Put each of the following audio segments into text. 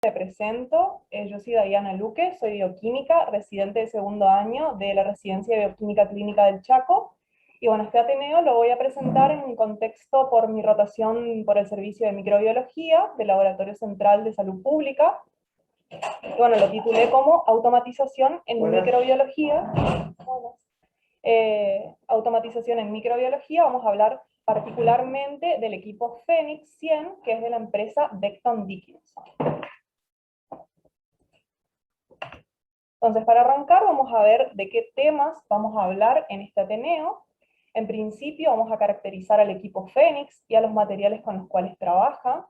Me presento, yo soy Diana Luque, soy bioquímica, residente de segundo año de la Residencia de Bioquímica Clínica del Chaco. Y bueno, este Ateneo lo voy a presentar en un contexto por mi rotación por el servicio de microbiología del Laboratorio Central de Salud Pública. Y bueno, lo titulé como Automatización en Microbiología. Automatización en microbiología, vamos a hablar particularmente del equipo Phoenix 100, que es de la empresa Becton Dickinson. Entonces, para arrancar, vamos a ver de qué temas vamos a hablar en este Ateneo. En principio, vamos a caracterizar al equipo Phoenix y a los materiales con los cuales trabaja.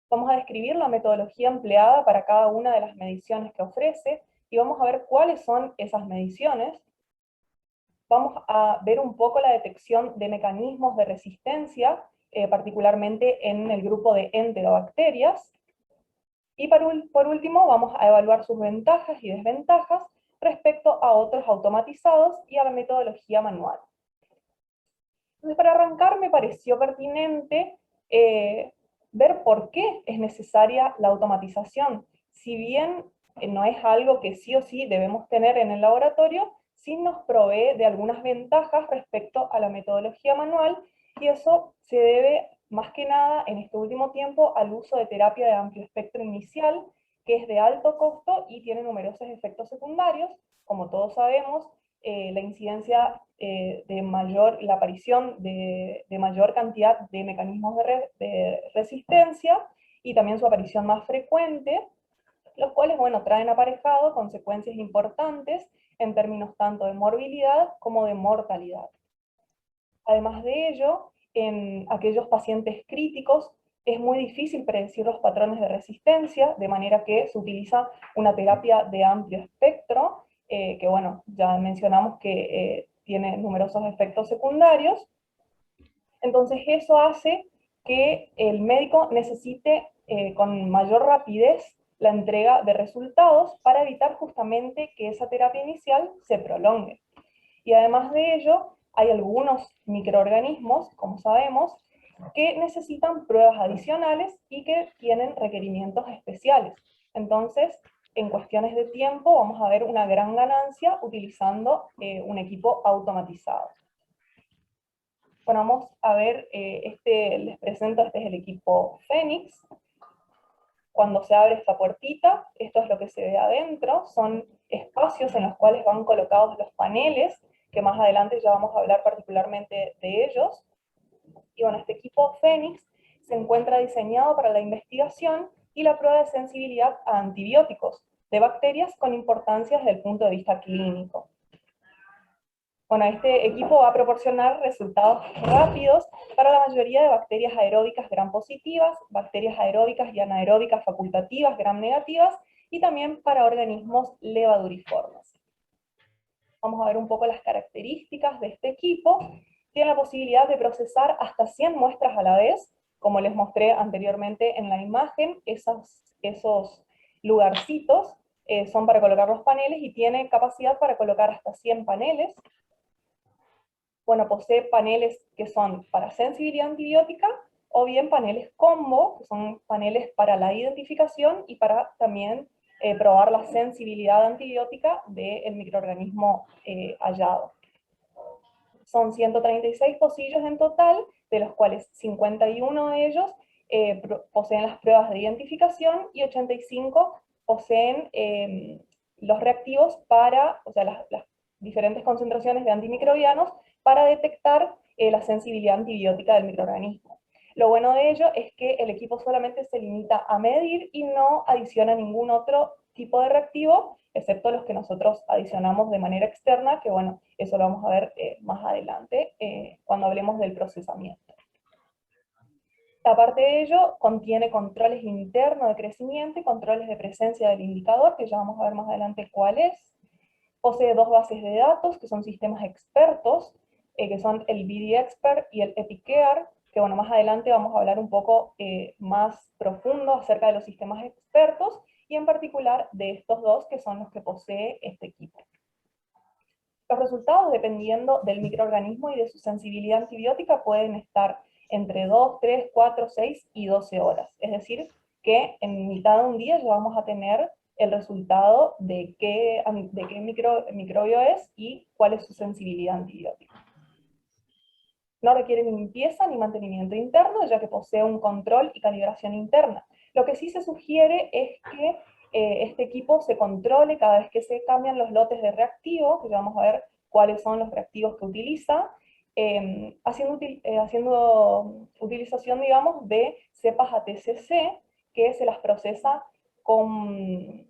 Vamos a describir la metodología empleada para cada una de las mediciones que ofrece, y vamos a ver cuáles son esas mediciones. Vamos a ver un poco la detección de mecanismos de resistencia, particularmente en el grupo de enterobacterias. Y por último, vamos a evaluar sus ventajas y desventajas respecto a otros automatizados y a la metodología manual. Entonces, para arrancar, me pareció pertinente ver por qué es necesaria la automatización. Si bien no es algo que sí o sí debemos tener en el laboratorio, sí nos provee de algunas ventajas respecto a la metodología manual, y eso se debe más que nada en este último tiempo al uso de terapia de amplio espectro inicial, que es de alto costo y tiene numerosos efectos secundarios. Como todos sabemos, la incidencia la aparición de mayor cantidad de mecanismos de resistencia, y también su aparición más frecuente, los cuales, bueno, traen aparejado consecuencias importantes en términos tanto de morbilidad como de mortalidad. Además de ello, en aquellos pacientes críticos es muy difícil predecir los patrones de resistencia, de manera que se utiliza una terapia de amplio espectro, que bueno, ya mencionamos que tiene numerosos efectos secundarios. Entonces eso hace que el médico necesite con mayor rapidez la entrega de resultados para evitar justamente que esa terapia inicial se prolongue. Y además de ello, hay algunos microorganismos, como sabemos, que necesitan pruebas adicionales y que tienen requerimientos especiales. Entonces, en cuestiones de tiempo, vamos a ver una gran ganancia utilizando un equipo automatizado. Bueno, vamos a ver, les presento, este es el equipo Phoenix. Cuando se abre esta puertita, esto es lo que se ve adentro, son espacios en los cuales van colocados los paneles, que más adelante ya vamos a hablar particularmente de ellos. Y bueno, este equipo Phoenix se encuentra diseñado para la investigación y la prueba de sensibilidad a antibióticos de bacterias con importancia desde el punto de vista clínico. Bueno, este equipo va a proporcionar resultados rápidos para la mayoría de bacterias aeróbicas gram positivas, bacterias aeróbicas y anaeróbicas facultativas gram negativas, y también para organismos levaduriformes. Vamos a ver un poco las características de este equipo. Tiene la posibilidad de procesar hasta 100 muestras a la vez, como les mostré anteriormente en la imagen. Esos lugarcitos son para colocar los paneles, y tiene capacidad para colocar hasta 100 paneles. Bueno, posee paneles que son para sensibilidad antibiótica, o bien paneles combo, que son paneles para la identificación y para también probar la sensibilidad antibiótica del microorganismo hallado. Son 136 pocillos en total, de los cuales 51 de ellos poseen las pruebas de identificación, y 85 poseen los reactivos para, o sea, las diferentes concentraciones de antimicrobianos para detectar la sensibilidad antibiótica del microorganismo. Lo bueno de ello es que el equipo solamente se limita a medir y no adiciona ningún otro tipo de reactivo, excepto los que nosotros adicionamos de manera externa, que bueno, eso lo vamos a ver más adelante cuando hablemos del procesamiento. Aparte de ello, contiene controles internos de crecimiento y controles de presencia del indicador, que ya vamos a ver más adelante cuál es. Posee 2 bases de datos, que son sistemas expertos, que son el BD-Expert y el EPICare, que bueno, más adelante vamos a hablar un poco más profundo acerca de los sistemas expertos, y en particular de estos dos, que son los que posee este equipo. Los resultados, dependiendo del microorganismo y de su sensibilidad antibiótica, pueden estar entre 2, 3, 4, 6 y 12 horas. Es decir, que en mitad de un día ya vamos a tener el resultado de qué microbio es y cuál es su sensibilidad antibiótica. No requiere ni limpieza ni mantenimiento interno, ya que posee un control y calibración interna. Lo que sí se sugiere es que este equipo se controle cada vez que se cambian los lotes de reactivos, que ya vamos a ver cuáles son los reactivos que utiliza, haciendo utilización, digamos, de cepas ATCC, que se las procesa con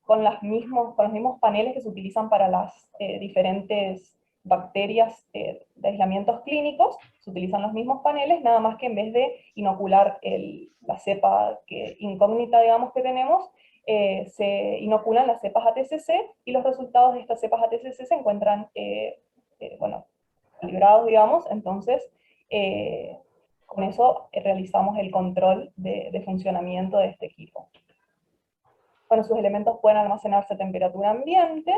los mismos paneles que se utilizan para las diferentes bacterias de aislamientos clínicos, se utilizan los mismos paneles, nada más que en vez de inocular la cepa incógnita, digamos, que tenemos, se inoculan las cepas ATCC, y los resultados de estas cepas ATCC se encuentran, bueno, calibrados, digamos, entonces con eso realizamos el control de funcionamiento de este equipo. Bueno, sus elementos pueden almacenarse a temperatura ambiente,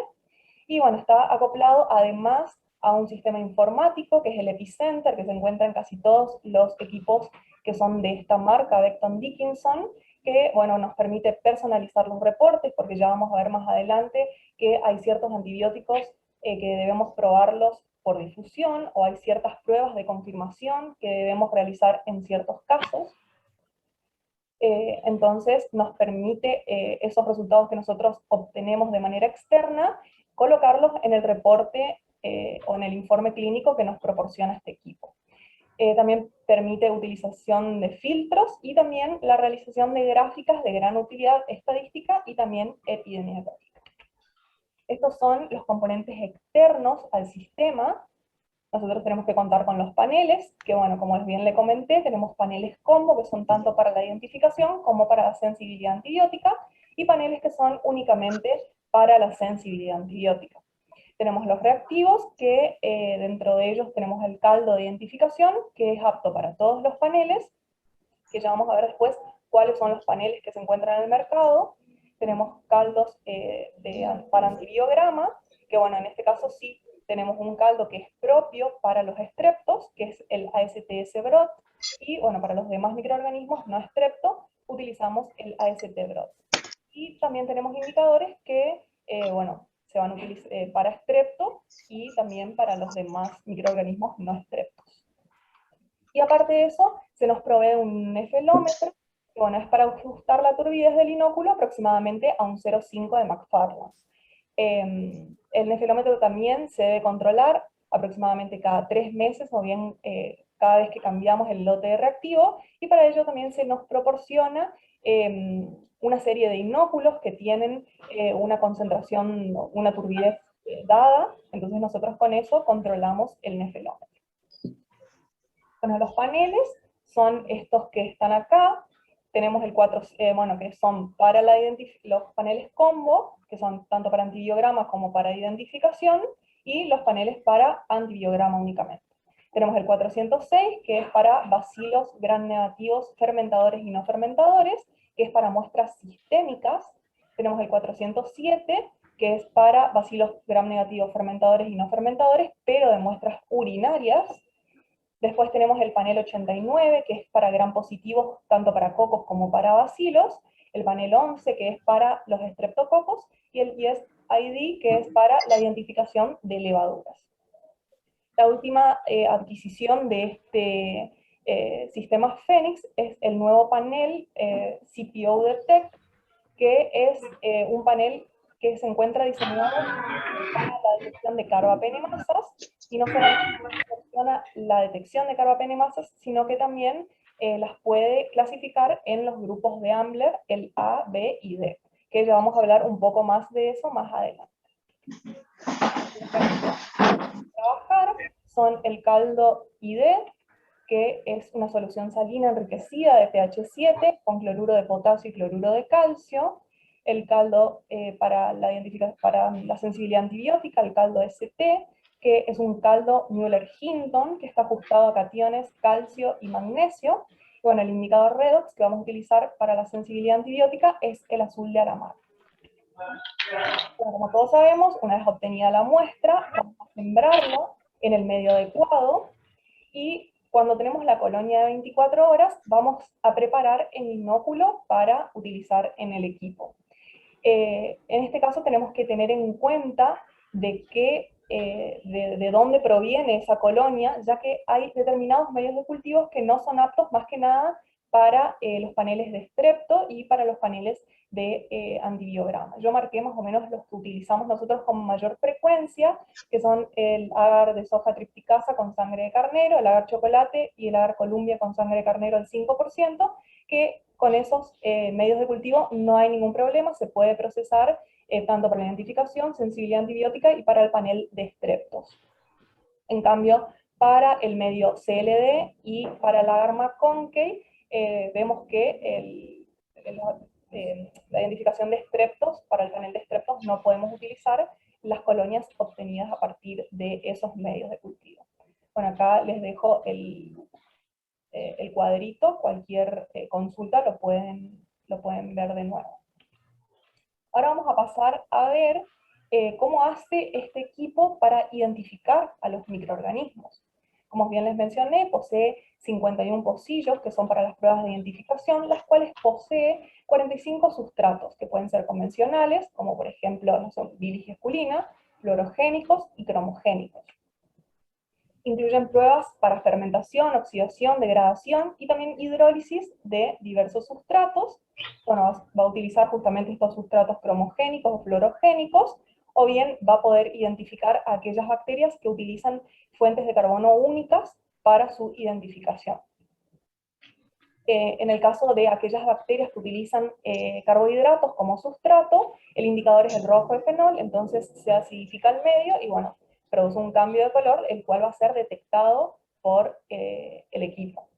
y bueno, está acoplado además a un sistema informático que es el Epicenter, que se encuentra en casi todos los equipos que son de esta marca, Becton Dickinson, que bueno, nos permite personalizar los reportes, porque ya vamos a ver más adelante que hay ciertos antibióticos que debemos probarlos por difusión, o hay ciertas pruebas de confirmación que debemos realizar en ciertos casos. Entonces nos permite esos resultados que nosotros obtenemos de manera externa, colocarlos en el reporte o en el informe clínico que nos proporciona este equipo. También permite utilización de filtros y también la realización de gráficas de gran utilidad estadística y también epidemiológica. Estos son los componentes externos al sistema. Nosotros tenemos que contar con los paneles, que bueno, como bien le comenté, tenemos paneles combo, que son tanto para la identificación como para la sensibilidad antibiótica, y paneles que son únicamente para la sensibilidad antibiótica. Tenemos los reactivos, que dentro de ellos tenemos el caldo de identificación, que es apto para todos los paneles, que ya vamos a ver después cuáles son los paneles que se encuentran en el mercado. Tenemos caldos para antibiograma, que bueno, en este caso sí tenemos un caldo que es propio para los estreptos, que es el ASTS Brot, y bueno, para los demás microorganismos no estrepto, utilizamos el AST Brot. Y también tenemos indicadores que, bueno, se van a utilizar para estrepto y también para los demás microorganismos no estreptos. Y aparte de eso, se nos provee un nefelómetro, que bueno, es para ajustar la turbidez del inóculo aproximadamente a un 0,5 de McFarland. El nefilómetro también se debe controlar aproximadamente cada 3 meses, o bien cada vez que cambiamos el lote de reactivo, y para ello también se nos proporciona una serie de inóculos que tienen una concentración, una turbidez dada, entonces nosotros con eso controlamos el nefilómetro. Bueno, los paneles son estos que están acá. Tenemos el 4, bueno, que son para los paneles combo, que son tanto para antibiograma como para identificación, y los paneles para antibiograma únicamente. Tenemos el 406, que es para bacilos gram negativos fermentadores y no fermentadores, que es para muestras sistémicas. Tenemos el 407, que es para bacilos gram negativos fermentadores y no fermentadores, pero de muestras urinarias. Después tenemos el panel 89, que es para gram positivos, tanto para cocos como para bacilos. El panel 11, que es para los estreptococos. Y el 10 ID, que es para la identificación de levaduras. La última adquisición de este sistema Phoenix es el nuevo panel CPO Detect, que es un panel que se encuentra diseñado para la detección de carbapenemasas, y no solamente proporciona la detección de carbapenemasas, sino que también las puede clasificar en los grupos de Ambler, el A, B y D, que ya vamos a hablar un poco más de eso más adelante. Trabajar son el caldo ID, que es una solución salina enriquecida de pH 7 con cloruro de potasio y cloruro de calcio. El caldo para la sensibilidad antibiótica, el caldo ST, que es un caldo Müller-Hinton, que está ajustado a cationes, calcio y magnesio. Y bueno, el indicador redox que vamos a utilizar para la sensibilidad antibiótica es el azul de Aramar. Bueno, como todos sabemos, una vez obtenida la muestra, vamos a sembrarlo en el medio adecuado, y cuando tenemos la colonia de 24 horas, vamos a preparar el inóculo para utilizar en el equipo. En este caso tenemos que tener en cuenta de dónde proviene esa colonia, ya que hay determinados medios de cultivos que no son aptos más que nada para los paneles de Strepto y para los paneles de antibiograma. Yo marqué más o menos los que utilizamos nosotros con mayor frecuencia, que son el agar de soja tripticasa con sangre de carnero, el agar chocolate y el agar columbia con sangre de carnero al 5%, que con esos medios de cultivo no hay ningún problema, se puede procesar tanto para la identificación, sensibilidad antibiótica y para el panel de Streptos. En cambio, para el medio CLD y para la agar McConkey, vemos que la identificación de Streptos, para el panel de Streptos no podemos utilizar las colonias obtenidas a partir de esos medios de cultivo. Bueno, acá les dejo el cuadrito, cualquier consulta lo pueden ver de nuevo. Ahora vamos a pasar a ver cómo hace este equipo para identificar a los microorganismos. Como bien les mencioné, posee 51 pocillos, que son para las pruebas de identificación, las cuales posee 45 sustratos, que pueden ser convencionales, como por ejemplo no son bilis y esculina, fluorogénicos y cromogénicos. Incluyen pruebas para fermentación, oxidación, degradación y también hidrólisis de diversos sustratos. Bueno, va a utilizar justamente estos sustratos cromogénicos o fluorogénicos, o bien va a poder identificar a aquellas bacterias que utilizan fuentes de carbono únicas para su identificación. En el caso de aquellas bacterias que utilizan carbohidratos como sustrato, el indicador es el rojo de fenol, entonces se acidifica el medio y bueno, produce un cambio de color, el cual va a ser detectado por el equipo.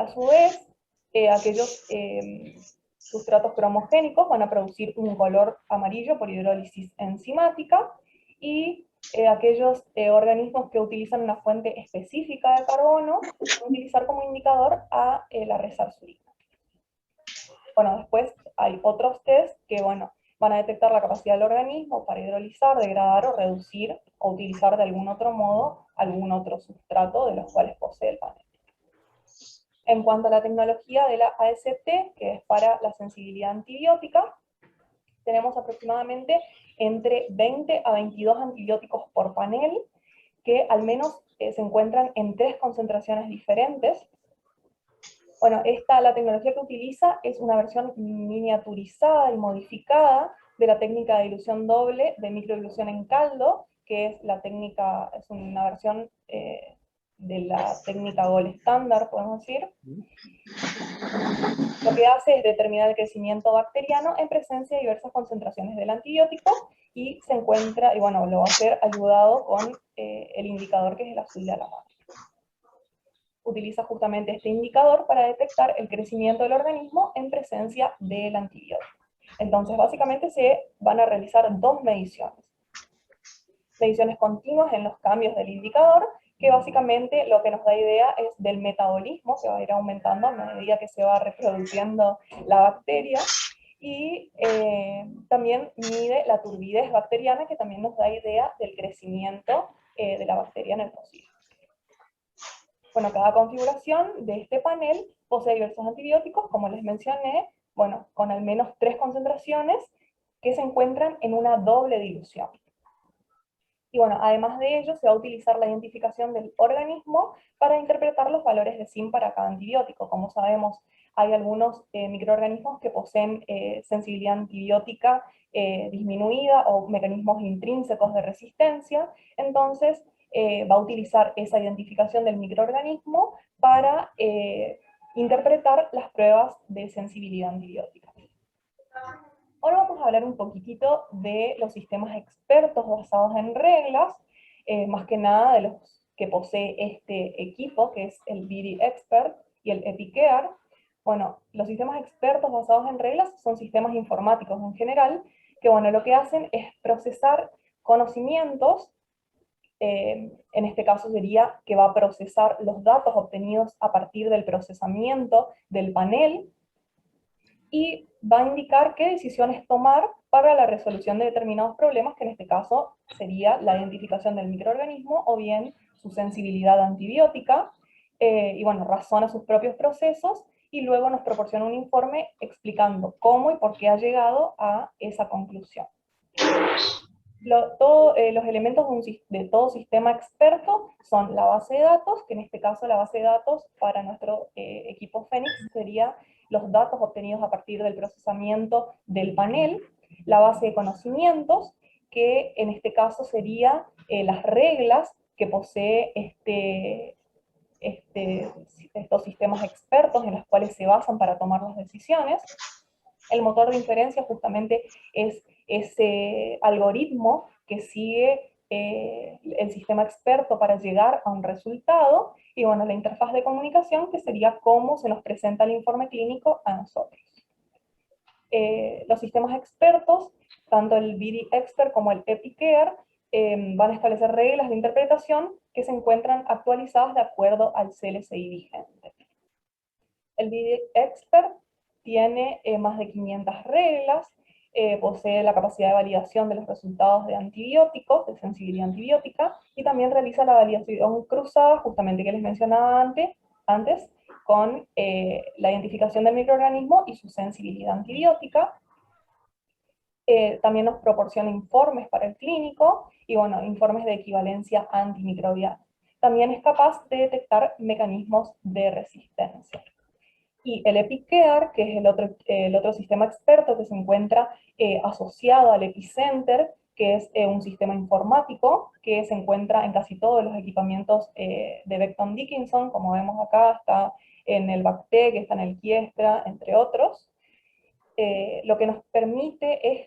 A su vez, aquellos sustratos cromogénicos van a producir un color amarillo por hidrólisis enzimática, y aquellos organismos que utilizan una fuente específica de carbono van a utilizar como indicador a la resarsurina. Bueno, después hay otros test que, bueno, van a detectar la capacidad del organismo para hidrolizar, degradar o reducir, o utilizar de algún otro modo algún otro sustrato de los cuales posee el panel. En cuanto a la tecnología de la AST, que es para la sensibilidad antibiótica, tenemos aproximadamente entre 20 a 22 antibióticos por panel, que al menos se encuentran en 3 concentraciones diferentes. Bueno, la tecnología que utiliza es una versión miniaturizada y modificada de la técnica de dilución doble de microdilución en caldo, que es es una versión de la técnica Gold estándar, podemos decir. Lo que hace es determinar el crecimiento bacteriano en presencia de diversas concentraciones del antibiótico, y se encuentra, y bueno, lo va a hacer ayudado con el indicador que es el azul de alamar. Utiliza justamente este indicador para detectar el crecimiento del organismo en presencia del antibiótico. Entonces, básicamente se van a realizar 2 mediciones. Mediciones continuas en los cambios del indicador, que básicamente lo que nos da idea es del metabolismo, que va a ir aumentando a medida que se va reproduciendo la bacteria, y también mide la turbidez bacteriana, que también nos da idea del crecimiento de la bacteria en el pocillo. Bueno, cada configuración de este panel posee diversos antibióticos, como les mencioné, bueno, con al menos 3 concentraciones que se encuentran en una doble dilución. Y bueno, además de ello, se va a utilizar la identificación del organismo para interpretar los valores de SIM para cada antibiótico. Como sabemos, hay algunos microorganismos que poseen sensibilidad antibiótica disminuida o mecanismos intrínsecos de resistencia, entonces va a utilizar esa identificación del microorganismo para interpretar las pruebas de sensibilidad antibiótica. Ahora vamos a hablar un poquitito de los sistemas expertos basados en reglas, más que nada de los que posee este equipo, que es el BD Expert y el EpiCare. Bueno, los sistemas expertos basados en reglas son sistemas informáticos en general, que bueno, lo que hacen es procesar conocimientos, en este caso sería que va a procesar los datos obtenidos a partir del procesamiento del panel, y va a indicar qué decisiones tomar para la resolución de determinados problemas, que en este caso sería la identificación del microorganismo o bien su sensibilidad antibiótica, y bueno, razona sus propios procesos, y luego nos proporciona un informe explicando cómo y por qué ha llegado a esa conclusión. Los elementos de todo sistema experto son la base de datos, que en este caso la base de datos para nuestro equipo Fénix sería los datos obtenidos a partir del procesamiento del panel, la base de conocimientos, que en este caso sería las reglas que posee estos sistemas expertos en los cuales se basan para tomar las decisiones. El motor de inferencia justamente es ese algoritmo que sigue el sistema experto para llegar a un resultado, y bueno, la interfaz de comunicación, que sería cómo se nos presenta el informe clínico a nosotros. Los sistemas expertos, tanto el BD Expert como el EpiCare, van a establecer reglas de interpretación que se encuentran actualizadas de acuerdo al CLSI vigente. El BD Expert tiene más de 500 reglas, posee la capacidad de validación de los resultados de antibióticos, de sensibilidad antibiótica, y también realiza la validación cruzada, justamente que les mencionaba antes con la identificación del microorganismo y su sensibilidad antibiótica. También nos proporciona informes para el clínico, y bueno, informes de equivalencia antimicrobiana. También es capaz de detectar mecanismos de resistencia. Y el EpiCare, que es el otro sistema experto que se encuentra asociado al Epicenter, que es un sistema informático que se encuentra en casi todos los equipamientos de Becton Dickinson, como vemos acá, está en el Bactec, está en el Kiestra, entre otros. Lo que nos permite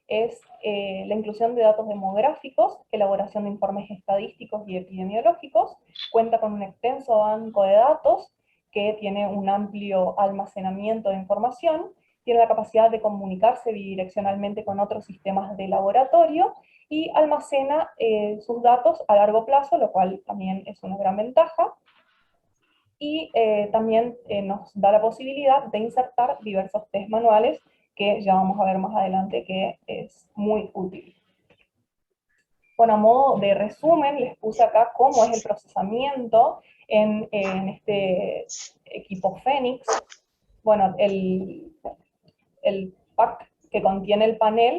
es la inclusión de datos demográficos, elaboración de informes estadísticos y epidemiológicos, cuenta con un extenso banco de datos que tiene un amplio almacenamiento de información, tiene la capacidad de comunicarse bidireccionalmente con otros sistemas de laboratorio, y almacena sus datos a largo plazo, lo cual también es una gran ventaja. Y también nos da la posibilidad de insertar diversos test manuales, que ya vamos a ver más adelante que es muy útil. Bueno, a modo de resumen, les puse acá cómo es el procesamiento en este equipo Fénix. Bueno, el pack que contiene el panel,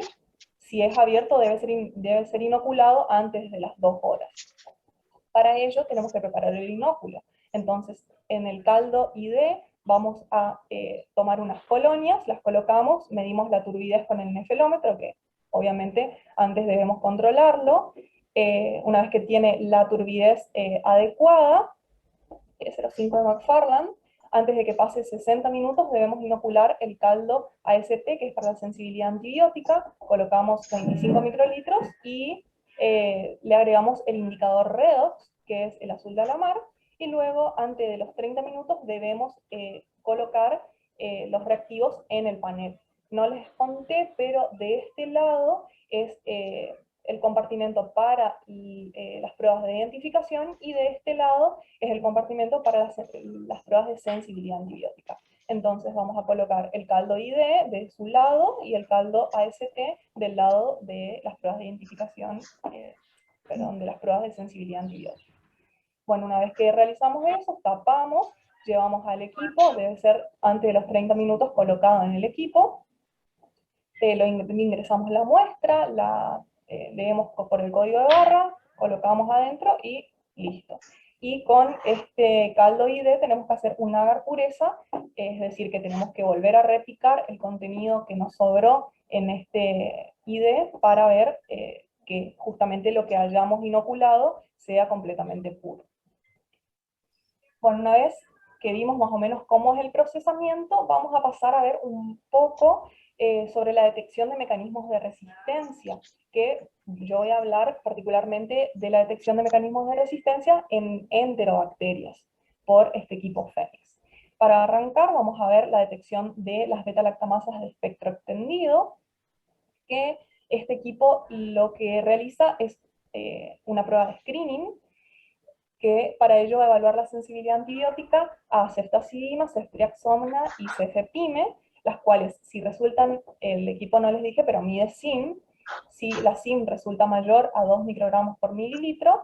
si es abierto, debe ser inoculado antes de las 2 horas. Para ello tenemos que preparar el inóculo. Entonces, en el caldo ID vamos a tomar unas colonias, las colocamos, medimos la turbidez con el nefelómetro, que obviamente antes debemos controlarlo. Una vez que tiene la turbidez adecuada, que es 0,5 de McFarland, antes de que pase 60 minutos debemos inocular el caldo AST, que es para la sensibilidad antibiótica. Colocamos 25 microlitros y le agregamos el indicador redox, que es el azul de la mar, y luego antes de los 30 minutos debemos colocar los reactivos en el panel. No les conté, pero de este lado es el compartimento para las pruebas de identificación, y de este lado es el compartimento para las pruebas de sensibilidad antibiótica. Entonces vamos a colocar el caldo ID de su lado y el caldo AST del lado de las pruebas de identificación, de las pruebas de sensibilidad antibiótica. Bueno, una vez que realizamos eso, tapamos, llevamos al equipo, debe ser antes de los 30 minutos colocado en el equipo, ingresamos la muestra, leemos por el código de barra, colocamos adentro y listo. Y con este caldo ID tenemos que hacer un agar pureza, es decir, que tenemos que volver a repicar el contenido que nos sobró en este ID para ver que justamente lo que hayamos inoculado sea completamente puro. Bueno, una vez que vimos más o menos cómo es el procesamiento, vamos a pasar a ver un poco sobre la detección de mecanismos de resistencia, que yo voy a hablar particularmente de la detección de mecanismos de resistencia en enterobacterias por este equipo Fénix. Para arrancar vamos a ver la detección de las beta-lactamasas de espectro extendido, que este equipo lo que realiza es una prueba de screening, que para ello va a evaluar la sensibilidad antibiótica a ceftazidima, ceftriaxona y cefepime, las cuales, si resultan, el equipo no les dije, pero mide SIM, si la SIM resulta mayor a 2 microgramos por mililitro,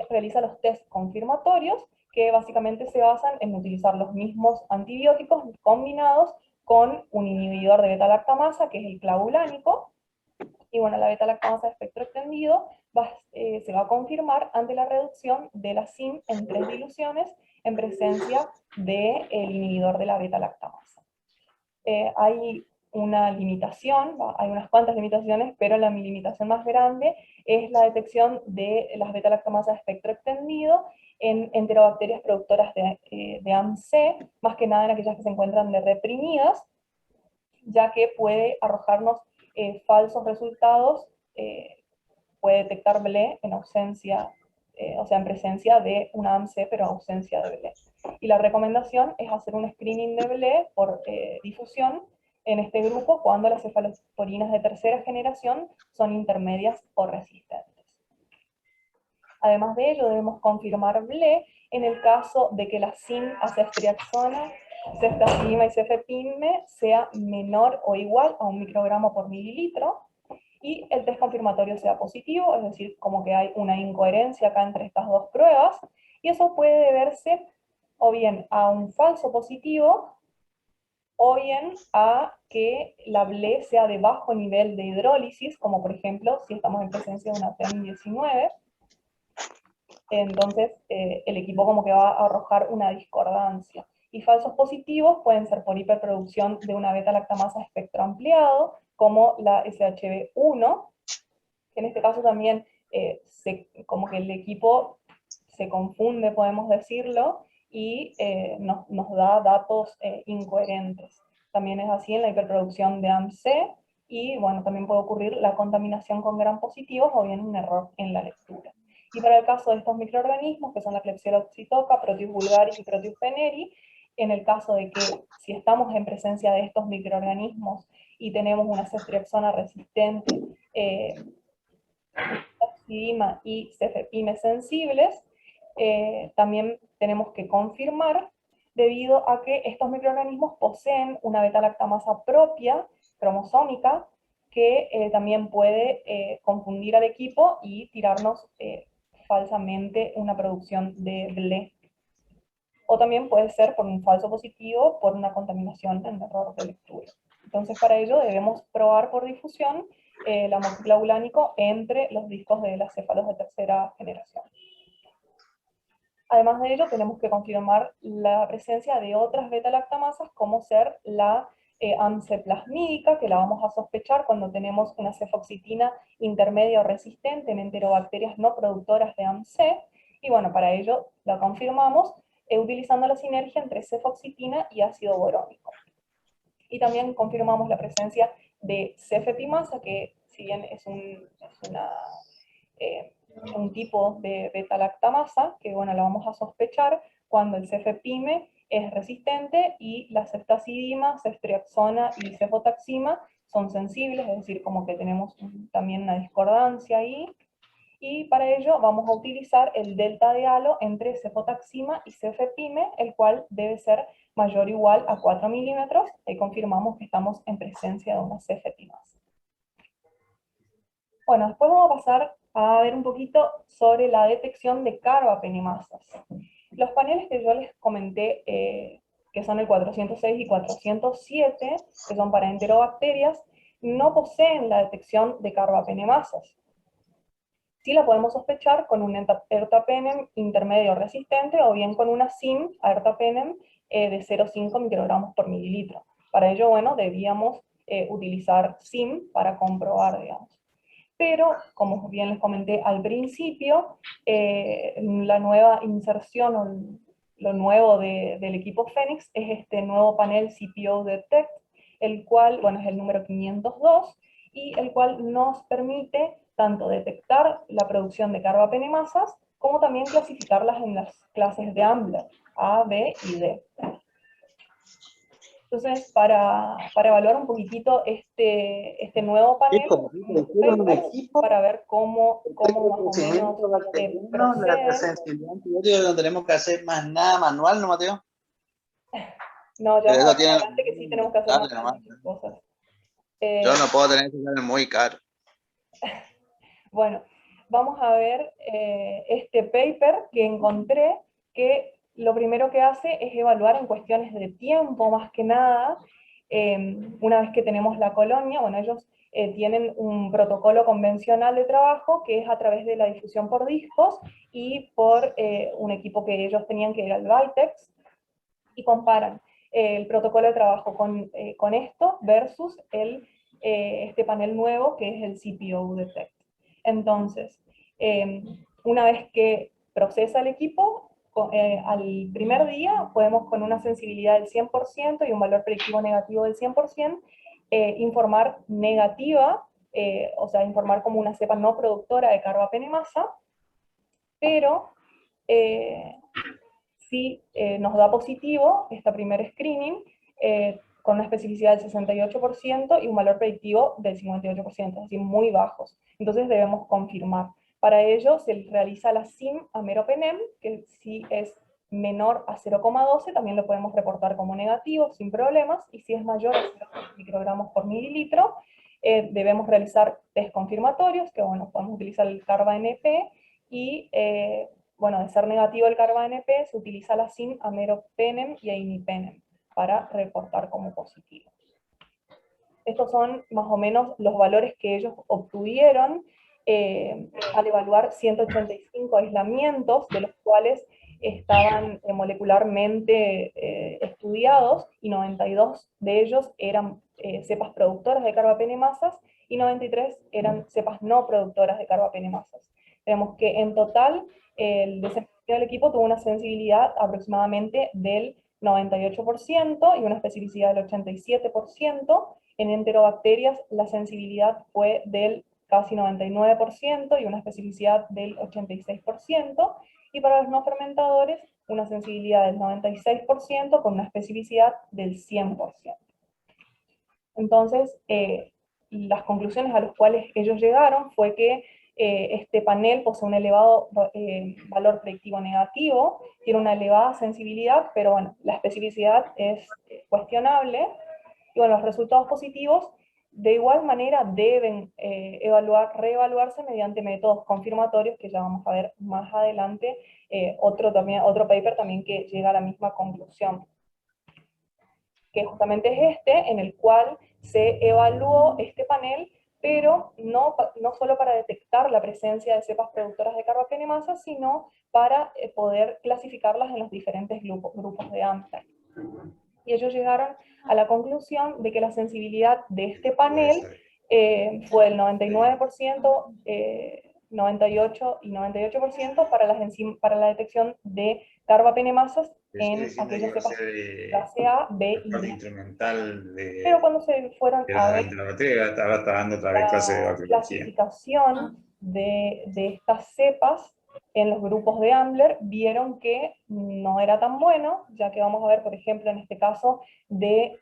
realiza los test confirmatorios, que básicamente se basan en utilizar los mismos antibióticos combinados con un inhibidor de beta-lactamasa, que es el clavulánico, y bueno, la beta-lactamasa de espectro extendido se va a confirmar ante la reducción de la SIM en 3 diluciones en presencia del inhibidor de la beta-lactamasa. Hay una limitación, hay unas cuantas limitaciones, pero la limitación más grande es la detección de las beta-lactamasas de espectro extendido en enterobacterias productoras de AMC, más que nada en aquellas que se encuentran reprimidas, ya que puede arrojarnos falsos resultados, puede detectar BLE en ausencia, o sea, en presencia de una AMC, pero ausencia de BLE. Y la recomendación es hacer un screening de BLE por difusión en este grupo cuando las cefalosporinas de tercera generación son intermedias o resistentes. Además de ello, debemos confirmar BLE en el caso de que la SIM a ceftriaxona, ceftazidima y cefepime sea menor o igual a 1 microgramo por mililitro, y el test confirmatorio sea positivo, es decir, como que hay una incoherencia acá entre estas dos pruebas, y eso puede deberse o bien a un falso positivo, o bien a que la BLE sea de bajo nivel de hidrólisis, como por ejemplo si estamos en presencia de una TEM19, entonces el equipo como que va a arrojar una discordancia. Y falsos positivos pueden ser por hiperproducción de una beta-lactamasa de espectro ampliado, como la SHB1, que en este caso también como que el equipo se confunde, podemos decirlo, y nos da datos incoherentes. También es así en la hiperproducción de AMC, y bueno, también puede ocurrir la contaminación con gram positivos o bien un error en la lectura. Y para el caso de estos microorganismos, que son la Klebsiella oxytoca, Proteus vulgaris y Proteus peneri, en el caso de que si estamos en presencia de estos microorganismos y tenemos una ceftriaxona resistente, ceftazidima y cefepime sensibles, también tenemos que confirmar, debido a que estos microorganismos poseen una beta-lactamasa propia, cromosómica, que también puede confundir al equipo y tirarnos falsamente una producción de BLE. O también puede ser por un falso positivo, por una contaminación en error de lectura. Entonces, para ello debemos probar por difusión el amociclavulánico entre los discos de las céfalos de tercera generación. Además de ello, tenemos que confirmar la presencia de otras beta-lactamasas, como ser la AMC plasmídica, que la vamos a sospechar cuando tenemos una cefoxitina intermedia o resistente en enterobacterias no productoras de AMC, y bueno, para ello la confirmamos utilizando la sinergia entre cefoxitina y ácido borónico. Y también confirmamos la presencia de cefepimasa, que si bien es un tipo de beta-lactamasa, que bueno, la vamos a sospechar cuando el cefepime es resistente y la ceftazidima, ceftriaxona y cefotaxima son sensibles, es decir, como que tenemos también una discordancia ahí. Y para ello vamos a utilizar el delta de halo entre cefotaxima y cefepime, el cual debe ser mayor o igual a 4 milímetros, y confirmamos que estamos en presencia de una cefepimasa. Bueno, después vamos a pasar a ver un poquito sobre la detección de carbapenemasas. Los paneles que yo les comenté, que son el 406 y 407, que son para enterobacterias, no poseen la detección de carbapenemasas. Sí la podemos sospechar con un ertapenem intermedio resistente o bien con una SIM a ertapenem de 0,5 microgramos por mililitro. Para ello, bueno, debíamos utilizar SIM para comprobar, digamos. Pero, como bien les comenté al principio, la nueva inserción o lo nuevo del equipo Phoenix es este nuevo panel CPO Detect, el cual, bueno, es el número 502, y el cual nos permite tanto detectar la producción de carbapenemasas, como también clasificarlas en las clases de Ambler, A, B y D. Entonces, para evaluar un poquitito este nuevo panel, para ver cómo más o menos la sensibilidad antibiótica, no tenemos que hacer más nada manual, ¿no, Mateo? No, ya más adelante que sí tenemos que hacer más cosas. Yo no puedo tener que ser muy caro. Bueno, vamos a ver este paper que encontré, que lo primero que hace es evaluar en cuestiones de tiempo, más que nada, una vez que tenemos la colonia. Bueno, ellos tienen un protocolo convencional de trabajo que es a través de la difusión por discos y por un equipo que ellos tenían que era el Vitex, y comparan el protocolo de trabajo con esto versus este panel nuevo que es el CPO Detect. Entonces, una vez que procesa el equipo, al primer día podemos con una sensibilidad del 100% y un valor predictivo negativo del 100%, informar negativa, o sea, informar como una cepa no productora de carbapenemasa, pero si nos da positivo esta primer screening, con una especificidad del 68% y un valor predictivo del 58%, es decir, muy bajos. Entonces debemos confirmar. Para ello se realiza la SIM Ameropenem, que si es menor a 0,12 también lo podemos reportar como negativo sin problemas, y si es mayor a 0,3 microgramos por mililitro, debemos realizar test confirmatorios, que bueno, podemos utilizar el CARBA-NP, y bueno, de ser negativo el CARBA-NP, se utiliza la SIM Ameropenem y Imipenem para reportar como positivo. Estos son más o menos los valores que ellos obtuvieron al evaluar 185 aislamientos, de los cuales estaban molecularmente estudiados, y 92 de ellos eran cepas productoras de carbapenemasas, y 93 eran cepas no productoras de carbapenemasas. Vemos que en total el desempeño del equipo tuvo una sensibilidad aproximadamente del 98% y una especificidad del 87%. En enterobacterias la sensibilidad fue del casi 99% y una especificidad del 86%, y para los no fermentadores una sensibilidad del 96% con una especificidad del 100%. Entonces, las conclusiones a las cuales ellos llegaron fue que este panel posee un elevado valor predictivo negativo, tiene una elevada sensibilidad, pero bueno, la especificidad es cuestionable, y bueno, los resultados positivos de igual manera deben reevaluarse mediante métodos confirmatorios, que ya vamos a ver más adelante, otro paper también que llega a la misma conclusión, que justamente es este, en el cual se evaluó este panel, pero no solo para detectar la presencia de cepas productoras de carbapenemasa, sino para poder clasificarlas en los diferentes grupos de AMSA. Y ellos llegaron a la conclusión de que la sensibilidad de este panel fue del 99%, 98 y 98% para la detección de carbapenemasas en aquellas cepas clase A, B y D. Instrumental Pero cuando se fueron a ver ahora está dando otra vez clase de la bacteriología. clasificación de estas cepas en los grupos de Ambler, vieron que no era tan bueno, ya que vamos a ver, por ejemplo, en este caso, de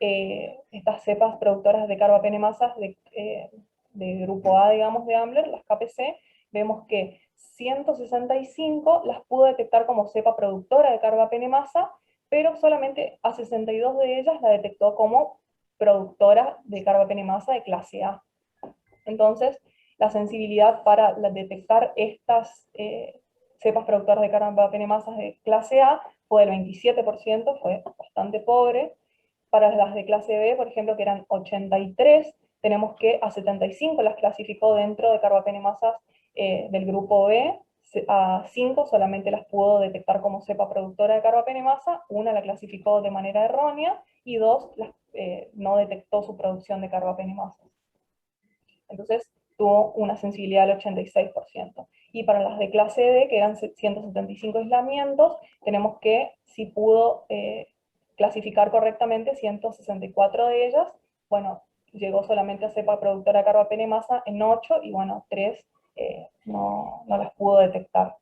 estas cepas productoras de carbapenemasas de grupo A, digamos, de Ambler, las KPC, vemos que 165 las pudo detectar como cepa productora de carbapenemasa, pero solamente a 62 de ellas la detectó como productora de carbapenemasa de clase A. Entonces, la sensibilidad para detectar estas cepas productoras de carbapenemasas de clase A fue del 27%, fue bastante pobre. Para las de clase B, por ejemplo, que eran 83, tenemos que a 75 las clasificó dentro de carbapenemasas del grupo B, a 5 solamente las pudo detectar como cepa productora de carbapenemasa, una la clasificó de manera errónea, y 2 no detectó su producción de carbapenemasas. Entonces tuvo una sensibilidad del 86%. Y para las de clase D, que eran 175 aislamientos, tenemos que si pudo clasificar correctamente 164 de ellas, bueno, llegó solamente a cepa productora de carbapenemasa en 8, y bueno, 3 no las pudo detectar.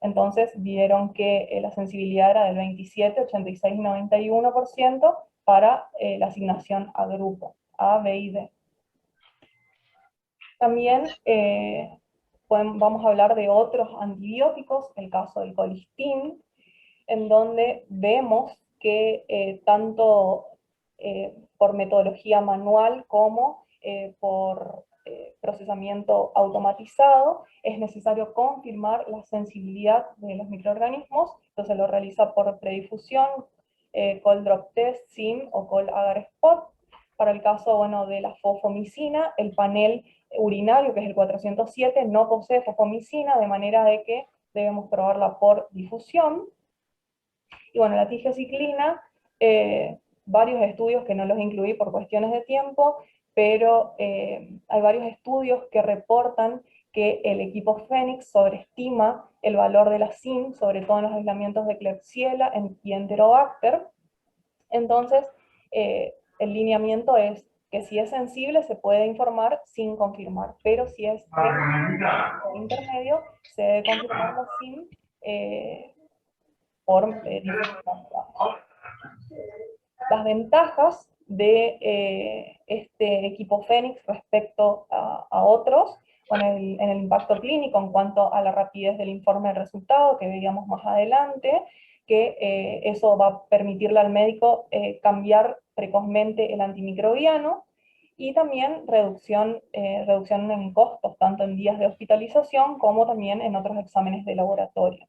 Entonces vieron que la sensibilidad era del 27, 86 y 91% para la asignación a grupo, A, B y D. También vamos a hablar de otros antibióticos, el caso del colistin, en donde vemos que tanto por metodología manual como por procesamiento automatizado, es necesario confirmar la sensibilidad de los microorganismos, entonces lo realiza por predifusión, col drop test, SIM o col agar spot. Para el caso, bueno, de la fosfomicina, el panel urinario, que es el 407, no posee fosfomicina, de manera de que debemos probarla por difusión. Y bueno, la tigecyclina, varios estudios que no los incluí por cuestiones de tiempo, pero hay varios estudios que reportan que el equipo Phoenix sobreestima el valor de la SIM, sobre todo en los aislamientos de Klebsiella y Enterobacter. Entonces, el lineamiento es que si es sensible se puede informar sin confirmar, pero si es o intermedio, se debe confirmar la SIM por difusión. Las ventajas de este equipo Phoenix respecto a otros, bueno, en el impacto clínico en cuanto a la rapidez del informe de resultado, que veíamos más adelante, que eso va a permitirle al médico cambiar precozmente el antimicrobiano, y también reducción en costos, tanto en días de hospitalización como también en otros exámenes de laboratorio.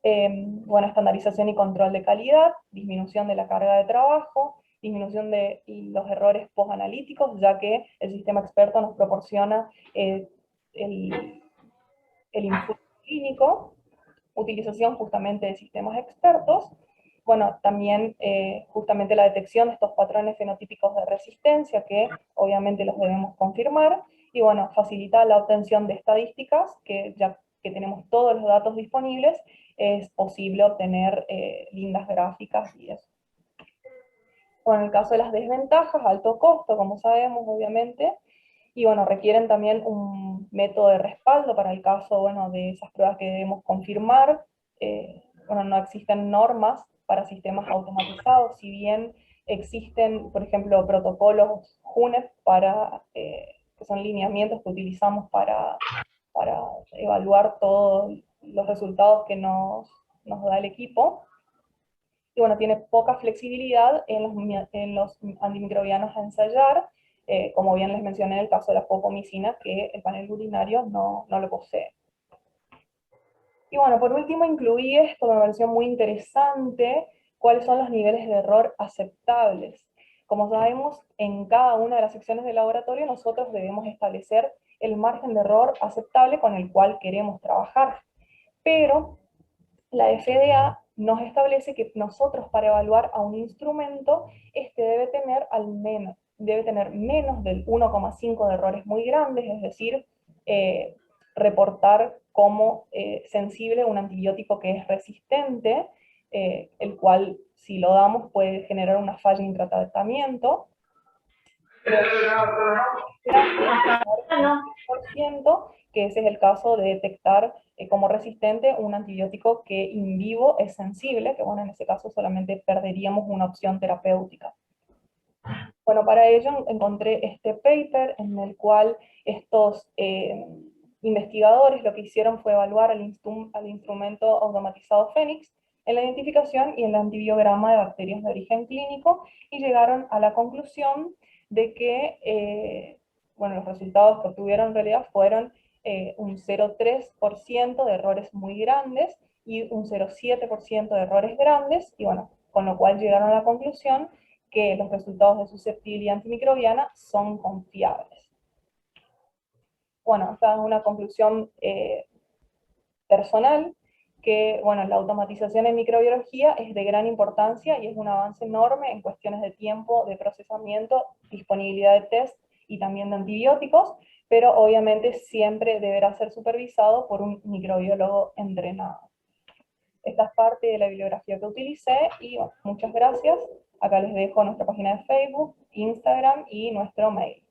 Bueno, estandarización y control de calidad, disminución de la carga de trabajo, disminución de los errores postanalíticos, ya que el sistema experto nos proporciona el informe clínico, utilización justamente de sistemas expertos, bueno, también justamente la detección de estos patrones fenotípicos de resistencia, que obviamente los debemos confirmar, y bueno, facilita la obtención de estadísticas, que ya que tenemos todos los datos disponibles, es posible obtener lindas gráficas y eso. Bueno, en el caso de las desventajas, alto costo, como sabemos, obviamente, y bueno, requieren también un método de respaldo para el caso, bueno, de esas pruebas que debemos confirmar. Bueno, no existen normas para sistemas automatizados, si bien existen, por ejemplo, protocolos HUNEP que son lineamientos que utilizamos para evaluar todos los resultados que nos da el equipo. Y bueno, tiene poca flexibilidad en los antimicrobianos a ensayar, como bien les mencioné en el caso de la fosfomicina, que el panel urinario no lo posee. Y bueno, por último incluí esto, me pareció muy interesante, cuáles son los niveles de error aceptables. Como sabemos, en cada una de las secciones del laboratorio nosotros debemos establecer el margen de error aceptable con el cual queremos trabajar. Pero la FDA nos establece que nosotros, para evaluar a un instrumento, este debe tener menos del 1,5 de errores muy grandes, es decir, reportar como sensible un antibiótico que es resistente, el cual, si lo damos, puede generar una falla en tratamiento. Que ese es el caso de detectar como resistente un antibiótico que in vivo es sensible, que bueno, en ese caso solamente perderíamos una opción terapéutica. Bueno, para ello encontré este paper en el cual estos investigadores lo que hicieron fue evaluar al instrumento automatizado Phoenix en la identificación y en el antibiograma de bacterias de origen clínico, y llegaron a la conclusión de que bueno, los resultados que obtuvieron en realidad fueron un 0,3% de errores muy grandes y un 0,7% de errores grandes, y bueno, con lo cual llegaron a la conclusión que los resultados de susceptibilidad antimicrobiana son confiables. Bueno, esta es una conclusión personal, que bueno, la automatización en microbiología es de gran importancia y es un avance enorme en cuestiones de tiempo, de procesamiento, disponibilidad de test y también de antibióticos, pero obviamente siempre deberá ser supervisado por un microbiólogo entrenado. Esta es parte de la bibliografía que utilicé y bueno, muchas gracias. Acá les dejo nuestra página de Facebook, Instagram y nuestro mail.